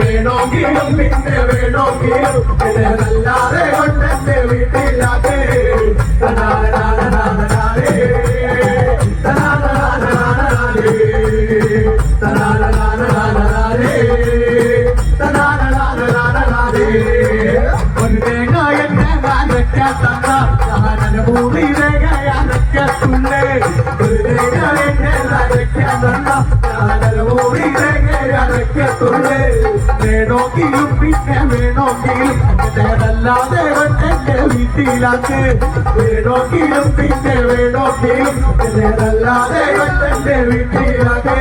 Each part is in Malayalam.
വേണമെങ്കിലും പിന്നെ വേണമെങ്കിലും ഇതല്ലാതെ കൊണ്ടെന്റെ വീട്ടിലാകെ ഒരു തേങ്ങ എന്നെ വാനയ്ക്കാൻ തന്ന ഭൂമി തേങ്ങയാനയ്ക്കത്തുള്ളേ ഒരു തേങ്ങ എന്നെ വാനയ്ക്കാൻ തന്ന ഭൂമി തേങ്ങയാനയ്ക്കത്തുള്ളേ വേണമെങ്കിലും പിന്നെ വേണമെങ്കിലും ഇതല്ലാതെ കൊണ്ടെന്റെ വീട്ടിലാക്ക് വേണമെങ്കിലും പിന്നെ വേണമെങ്കിലും ഇതല്ലാതെ കൊണ്ടെന്റെ വീട്ടിലാക്ക്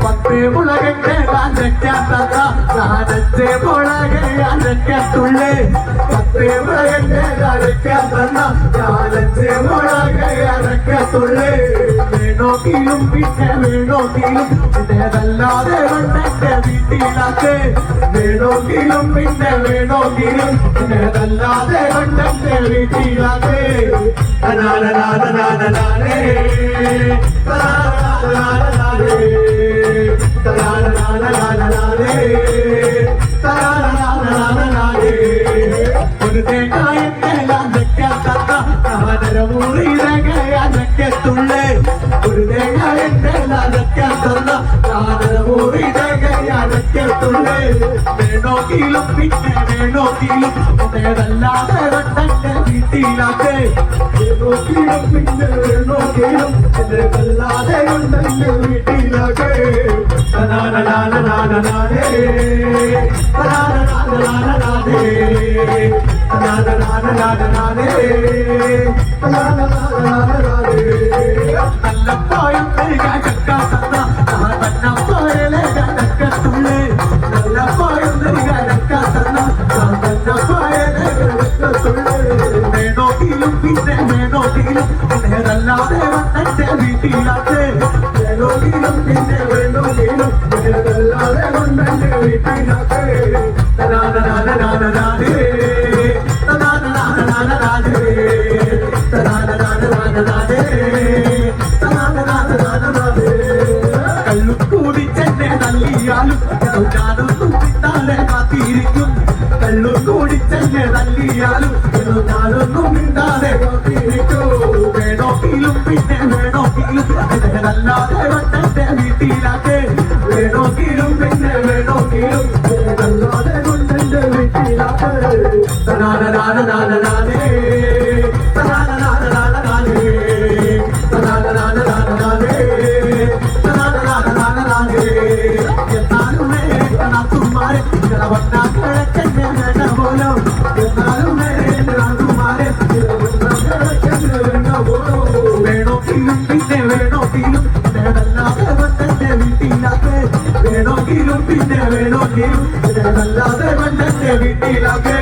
പത്തേ മുളകെ വാനയ്ക്കാൻ തന്ന ഞാനഞ്ചേ മുളകയാനയ്ക്കത്തുള്ളേ പത്തേ മുളകെ അരയ്ക്കാൻ തന്ന ഞാനഞ്ചേ മുളകയാനയ്ക്കത്തുള്ളേ വേണമെങ്കിലും പിന്നെ വേണമെങ്കിലും ഇതല്ലാതെ കൊണ്ടെന്റെ വീട്ടിലാക്ക് വേണമെങ്കിലും പിന്നെ വേണമെങ്കിലും ഇതല്ലാതെ കൊണ്ടെന്റെ വീട്ടിലാക്ക് ഒരു തേങ്ങായെല്ലാം തന്നൂറിതകയാനക്കത്തുള്ളേ ഒരു തേങ്ങായെല്ലാം തന്ന ൂറിതകയാനക്കത്തുള്ളേ വേണമെങ്കിലും പിന്നെ വേണമെങ്കിലും ഇതല്ലാതെ കൊണ്ടെന്റെ വീട്ടിലാക്ക് വേണമെങ്കിലും പിന്നെ വേണമെങ്കിലും ഇതല്ലാതെ കൊണ്ടെന്റെ വീട്ടിലാക്ക് നല്ലപ്പോയും നല്ലപ്പോയത്തുള്ളേ നല്ലപ്പോയും വേണമെങ്കിലും പിന്നെ വേണമെങ്കിലും ഇതല്ലാതെ കൊണ്ടെന്റെ വീട്ടിലാക്ക് വേണമെങ്കിലും പിന്നെ വേണമെങ്കിലും ഇതല്ലാതെ കൊണ്ടെന്റെ വീട്ടിലാക്ക് കള്ളുകൂടിച്ചെന്നെ തല്ലിയാലും ഞാനൊന്നും മിണ്ടാതെ കാത്തിരിക്കും കള്ളുകൂടിച്ചെന്നെ തല്ലിയാലും ഞാനൊന്നും മിണ്ടാതെ കാത്തിരിക്കും വേണമെങ്കിലും പിന്നെ വേണമെങ്കിലും ഇതല്ലാതെ കൊണ്ടെന്റെ വീട്ടിലാക്ക് വേണമെങ്കിലും പിന്നെ വേണമെങ്കിലും ഇതല്ലാതെ കൊണ്ടെന്റെ വീട്ടിലാക്ക് വേണമെങ്കിലും പിന്നെ വേണമെങ്കിലും ഇതല്ലാതെ കൊണ്ടെന്റെ വീട്ടിലാക്ക് വേണമെങ്കിലും പിന്നെ വേണമെങ്കിലും ഇതല്ലാതെ കൊണ്ടെന്റെ വീട്ടിലാക്ക്